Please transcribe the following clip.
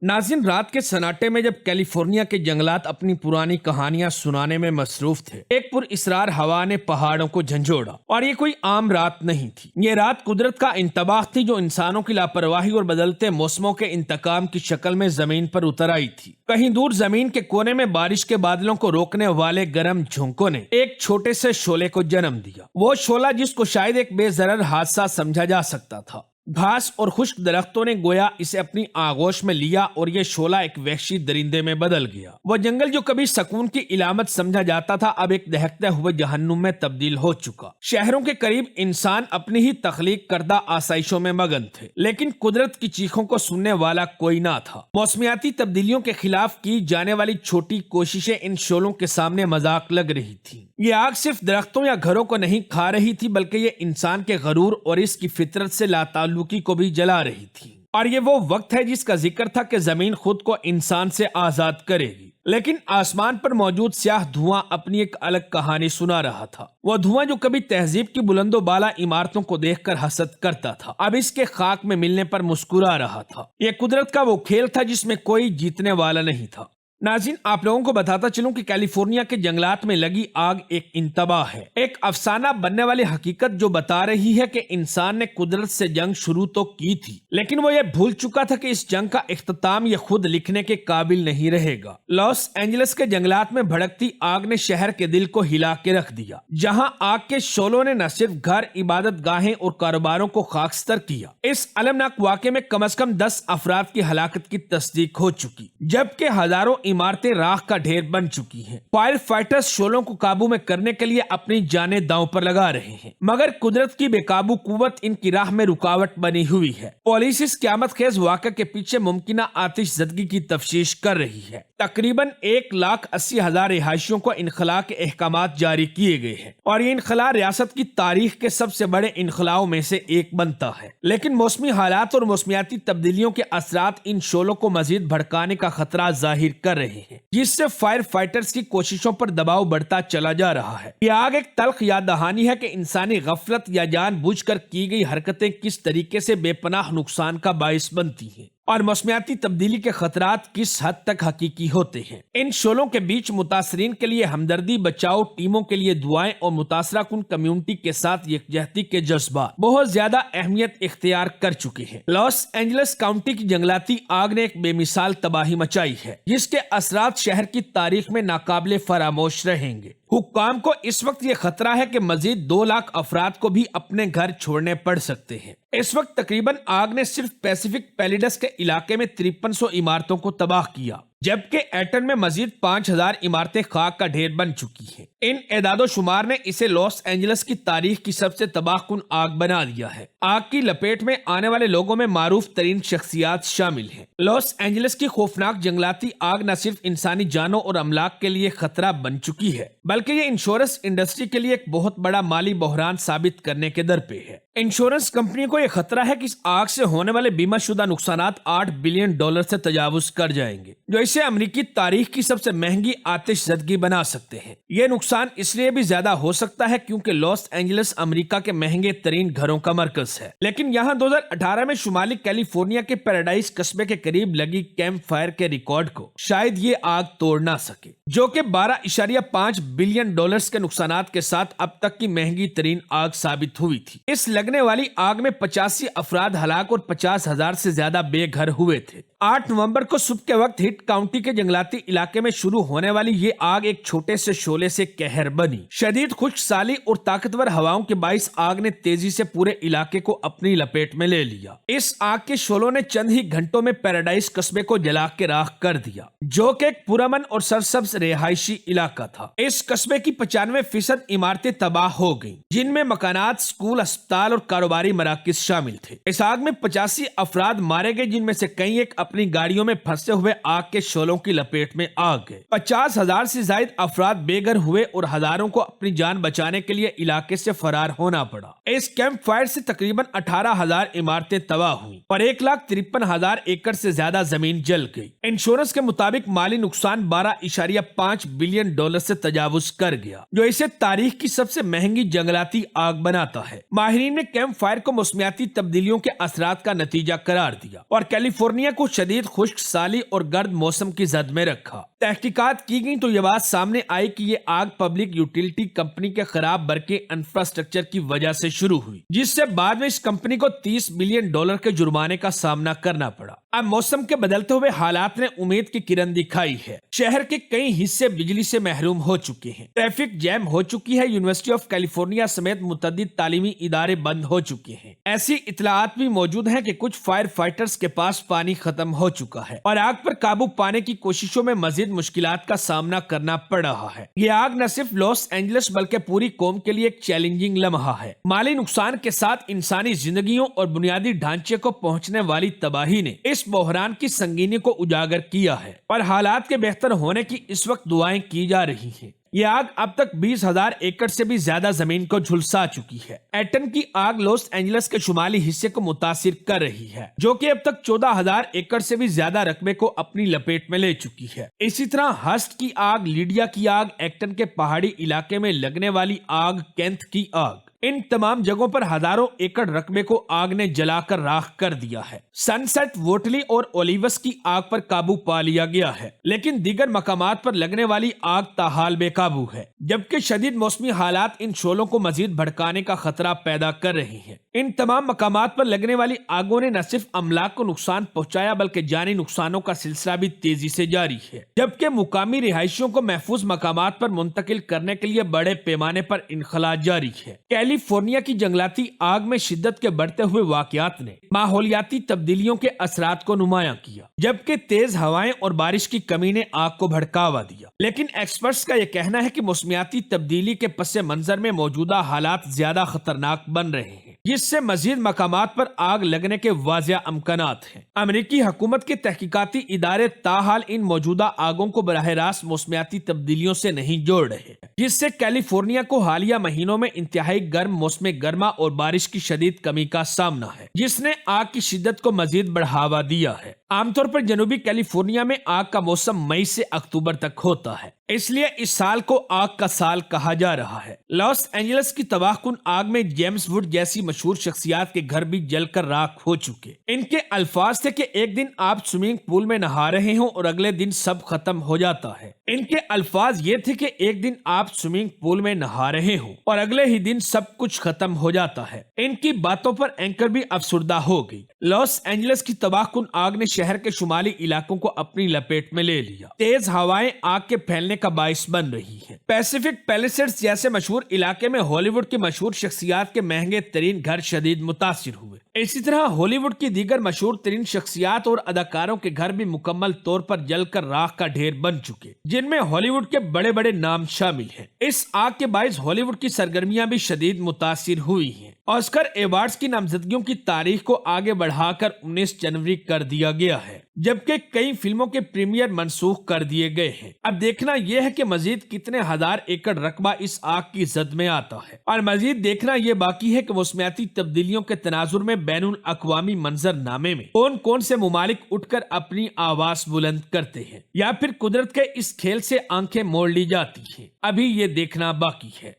नाज़रीन, रात के सन्नाटे में जब कैलिफोर्निया के जंगलात अपनी पुरानी कहानियां सुनाने में मसरूफ थे, एक पुरइसरार हवा ने पहाड़ों को झंझोड़ा। और ये कोई आम रात नहीं थी, ये रात कुदरत का इंतबाह थी जो इंसानों की लापरवाही और बदलते मौसमों के इंतकाम की शक्ल में जमीन पर उतर आई थी। कहीं दूर जमीन के कोने में बारिश के बादलों को रोकने वाले गर्म झोंकों ने एक छोटे से शोले को जन्म दिया। वो शोला जिसको शायद एक बेजरर हादसा समझा जा सकता था। घास और खुश्क दरख्तों ने गोया इसे अपनी आगोश में लिया और ये शोला एक वहशी दरिंदे में बदल गया। वह जंगल जो कभी सुकून की इलामत समझा जाता था, अब एक दहकते हुए जहन्नुम में तब्दील हो चुका। शहरों के करीब इंसान अपनी ही तख्लीक करदा आसाइशों में मगन थे, लेकिन कुदरत की चीखों को सुनने वाला कोई ना था। मौसमियाती तब्दीलियों के खिलाफ की जाने वाली छोटी कोशिशें इन शोलों के सामने मजाक लग रही थी। ये आग सिर्फ दरख्तों या घरों को नहीं खा रही थी, बल्कि ये इंसान के गरूर और इसकी फितरत से लाताल्लुकी को भी जला रही थी। और ये वो वक्त है जिसका जिक्र था कि जमीन खुद को इंसान से आजाद करेगी। लेकिन आसमान पर मौजूद स्याह धुआं अपनी एक अलग कहानी सुना रहा था। वह धुआं जो कभी तहजीब की बुलंदो बाला इमारतों को देखकर हसद करता था, अब इसके खाक में मिलने पर मुस्कुरा रहा था। यह कुदरत का वो खेल था जिसमें कोई जीतने वाला नहीं था। नाज़रीन, आप लोगों को बताता चलूं कि कैलिफोर्निया के जंगलात में लगी आग एक इंतबाह है, एक अफसाना बनने वाली हकीकत जो बता रही है कि इंसान ने कुदरत से जंग शुरू तो की थी, लेकिन वो ये भूल चुका था कि इस जंग का इख्तिताम ये खुद लिखने के काबिल नहीं रहेगा। लॉस एंजलिस के जंगलात में भड़कती आग ने शहर के दिल को हिला के रख दिया, जहां आग के शोलों ने न सिर्फ घर, इबादत गाहें और कारोबारों को खाकस्तर किया। इस अलमनाक वाक़े में कम से कम 10 अफराद की हलाकत की तस्दीक हो चुकी, जबकि हजारों इमारतें राख का ढेर बन चुकी हैं। फायर फाइटर्स शोलों को काबू में करने के लिए अपनी जानें दांव पर लगा रहे हैं, मगर कुदरत की बेकाबू कुव्वत इनकी राह में रुकावट बनी हुई है। पुलिस इस क़यामत खेज वाक़े के पीछे मुमकिना आतिशज़दगी की तफ्तीश कर रही है। तकरीबन 1,80,000 रिहायशियों को इनखला के अहकामात जारी किए गए हैं और ये इनखला रियासत की तारीख के सबसे बड़े इनखलाओं में से एक बनता है। लेकिन मौसमी हालात और मौसमियाती तब्दीलियों के असरात इन शोलों को मजीद भड़काने का खतरा जाहिर कर रहे हैं, जिससे फायर फाइटर्स की कोशिशों पर दबाव बढ़ता चला जा रहा है। यह आग एक तल्ख याद दहानी है कि इंसानी गफलत या जानबूझकर की गई हरकतें किस तरीके से बेपनाह नुकसान का बाइस बनती हैं और मौसमियाती तब्दीली के खतरात किस हद तक हकीकी होते हैं। इन शोलों के बीच मुतासरीन के लिए हमदर्दी, बचाव टीमों के लिए दुआएं और मुतासरा कुन कम्युनिटी के साथ यकजहती के जज्बात बहुत ज्यादा अहमियत इख्तियार कर चुके हैं। लॉस एंजलिस काउंटी की जंगलाती आग ने एक बेमिसाल तबाही मचाई है, जिसके असरात शहर की तारीख में नाकाबिले फरामोश रहेंगे। हुक्काम को इस वक्त ये खतरा है कि मजीद 2 लाख अफराद को भी अपने घर छोड़ने पड़ सकते हैं। इस वक्त तकरीबन आग ने सिर्फ पैसिफिक पैलिडस के इलाके में 5300 इमारतों को तबाह किया, जबकि एटन में मजीद 5000 इमारतें खाक का ढेर बन चुकी हैं। इन एदादो शुमार ने इसे लॉस एंजलिस की तारीख की सबसे तबाहकुन आग बना दिया है। आग की लपेट में आने वाले लोगों में मारूफ तरीन शख्सियात शामिल हैं। लॉस एंजलिस की खौफनाक जंगलाती आग न सिर्फ इंसानी जानों और अमलाक के लिए खतरा बन चुकी है, बल्कि ये इंश्योरेंस इंडस्ट्री के लिए एक बहुत बड़ा माली बहरान साबित करने के दर पे है। इंश्योरेंस कंपनियों को यह खतरा है कि इस आग से होने वाले बीमा शुदा नुकसानात $8 बिलियन से तजावुज कर जाएंगे, जो इसे अमेरिकी तारीख की सबसे महंगी आतिशज़दगी बना सकते हैं। ये नुकसान इसलिए भी ज्यादा हो सकता है क्योंकि लॉस एंजलिस अमेरिका के महंगे तरीन घरों का मरकज है, लेकिन यहाँ 2018 में शुमाली कैलिफोर्निया के पैराडाइज कस्बे के करीब लगी कैंप फायर के रिकॉर्ड को शायद ये आग तोड़ ना सके, जो कि $12.5 बिलियन के नुकसानात के साथ अब तक की महंगी तरीन आग साबित हुई थी। इस लगने वाली आग में 85 अफराद हलाक और 50,000 से ज्यादा बेघर हुए थे। 8 नवंबर को सुबह के वक्त हिट काउंटी के जंगलाती इलाके में शुरू होने वाली ये आग एक छोटे से शोले से कहर बनी। शदीद खुश्क साली और ताकतवर हवाओं के बाइस आग ने तेजी से पूरे इलाके को अपनी लपेट में ले लिया। इस आग के शोलों ने चंद ही घंटों में पैराडाइज कस्बे को जला के राख कर दिया, जो कि एक पुरअमन और सरसब्ज रिहायशी इलाका था। इस कस्बे की 95% इमारतें तबाह हो गईं, जिनमें मकानात, स्कूल, अस्पताल और कारोबारी मराकज शामिल थे। इस आग में 85 अफराद मारे गए, जिनमें से कई एक अपनी गाड़ियों में फंसे हुए आग के शोलों की लपेट में आ गए। 50,000 से ज्यादा अफराद बेघर हुए और हजारों को अपनी जान बचाने के लिए इलाके से फरार होना पड़ा। इस कैंप फायर से तकरीबन 18,000 इमारतें तबाह हुई और 1,53,000 एकड़ से ज्यादा जमीन जल गई। इंश्योरेंस के मुताबिक माली नुकसान 12.5 बिलियन डॉलर से तजावुज कर गया, जो इसे तारीख की सबसे महंगी जंगलाती आग बनाता है। माहिरीन ने कैंप फायर को मौसमियाती तब्दीलियों के असरात का नतीजा करार दिया और कैलिफोर्निया को शदीद खुश्क साली और गर्द मौसम की जद में रखा। तहकीकात की गई तो ये बात सामने आई कि ये आग पब्लिक यूटिलिटी कंपनी के खराब बरके इंफ्रास्ट्रक्चर की वजह से शुरू हुई, जिससे बाद में इस कंपनी को 30 बिलियन डॉलर के जुर्माने का सामना करना पड़ा। अब मौसम के बदलते हुए हालात ने उम्मीद की किरण दिखाई है। शहर के कई हिस्से बिजली से महरूम हो चुके हैं, ट्रैफिक जैम हो चुकी है, यूनिवर्सिटी ऑफ कैलिफोर्निया समेत मुतअद्दिद तालीमी इदारे बंद हो चुके हैं। ऐसी इत्तलात भी मौजूद है कि कुछ फायर फाइटर्स के पास पानी खत्म हो चुका है और आग पर काबू पाने की कोशिशों में मजीद मुश्किलात का सामना करना पड़ रहा है। ये आग न सिर्फ लॉस एंजलिस बल्कि पूरी कौम के लिए एक चैलेंजिंग लम्हा है। माली नुकसान के साथ इंसानी जिंदगियों और बुनियादी ढांचे को पहुंचने वाली तबाही ने इस बहरान की संगीनी को उजागर किया है और हालात के बेहतर होने की इस वक्त दुआएं की जा रही हैं। ये आग अब तक 20,000 एकड़ से भी ज्यादा जमीन को झुलसा चुकी है। एटन की आग लॉस एंजलिस के शुमाली हिस्से को मुतासिर कर रही है, जो कि अब तक 14,000 एकड़ से भी ज्यादा रकबे को अपनी लपेट में ले चुकी है। इसी तरह हस्ट की आग, लीडिया की आग, एक्टन के पहाड़ी इलाके में लगने वाली आग, केंथ की आग, इन तमाम जगहों पर हजारों एकड़ रकबे को आग ने जलाकर राख कर दिया है। सनसेट, वोटली और ओलिवस की आग पर काबू पा लिया गया है, लेकिन दीगर मकामात पर लगने वाली आग ताहाल बेकाबू है, जबकि शदीद मौसमी हालात इन शोलों को मजीद भड़काने का खतरा पैदा कर रही हैं। इन तमाम मकामात पर लगने वाली आगों ने न सिर्फ अमलाक को नुकसान पहुंचाया बल्कि जानी नुकसानों का सिलसिला भी तेजी से जारी है, जबकि मुकामी रिहायशियों को महफूज मकामात पर मुंतकिल करने के लिए बड़े पैमाने पर इनखला जारी है। कैलिफोर्निया की जंगलाती आग में शिद्दत के बढ़ते हुए वाकयात ने माहौलियाती तब्दीलियों के असरात को नुमायां किया, जबकि तेज हवाएं और बारिश की कमी ने आग को भड़कावा दिया। लेकिन एक्सपर्ट्स का यह कहना है कि मौसमियाती तब्दीली के पस मंजर में मौजूदा हालात ज्यादा खतरनाक बन रहे हैं, जिससे मजीद मकामात पर आग लगने के वाज़िया अमकानात हैं। अमेरिकी हुकूमत के तहकीकाती इदारे ताहाल इन मौजूदा आगों को बराह रास्त मौसमियाती तब्दीलियों से नहीं जोड़ रहे, जिससे कैलिफोर्निया को हालिया महीनों में इंतहाई गर्म मौसम गर्मा और बारिश की शदीद कमी का सामना है, जिसने आग की शिद्दत को मजीद बढ़ावा दिया है। आमतौर पर जनूबी कैलिफोर्निया में आग का मौसम मई से अक्टूबर तक होता है, इसलिए इस साल को आग का साल कहा जा रहा है। लॉस एंजलिस की तबाहकुन आग में जेम्स वुड जैसी मशहूर शख्सियात के घर भी जलकर राख हो चुके। इनके अल्फाज थे कि एक दिन आप स्विमिंग पूल में नहा रहे हो और अगले दिन सब खत्म हो जाता है। इनके अल्फाज ये थे कि एक दिन आप स्विमिंग पूल में नहा रहे हो और अगले ही दिन सब कुछ खत्म हो जाता है। इनकी बातों पर एंकर भी अफसुर्दा हो गई। लॉस एंजलिस की तबाहकुन आग ने शहर के शुमाली इलाकों को अपनी लपेट में ले लिया। तेज हवाएं आग के फैलने का बाइस बन रही हैं। पैसिफिक पैलिसेड्स जैसे मशहूर इलाके में हॉलीवुड की मशहूर शख्सियात के महंगे तरीन घर शदीद मुतासिर हुए। इसी तरह हॉलीवुड की दीगर मशहूर तरीन शख्सियात और अदाकारों के घर भी मुकम्मल तौर पर जलकर राख का ढेर बन चुके, जिनमें हॉलीवुड के बड़े बड़े नाम शामिल हैं। इस आग के बाइस हॉलीवुड की सरगर्मियां भी शदीद मुतासिर हुई हैं। ऑस्कर अवार्ड्स की नामजदगियों की तारीख को आगे बढ़ाकर 19 जनवरी कर दिया गया है, जबकि कई फिल्मों के प्रीमियर मंसूख कर दिए गए हैं। अब देखना यह है कि मजीद कितने हजार एकड़ रकबा इस आग की जद में आता है, और मजीद देखना यह बाकी है कि मौसमियाती तब्दीलियों के तनाजुर में बैनुल अक़वामी मंजरनामे में कौन कौन से मुमालिक उठकर अपनी आवाज बुलंद करते हैं, या फिर कुदरत के इस खेल से आंखें मोड़ ली जाती हैं। अभी ये देखना बाकी है।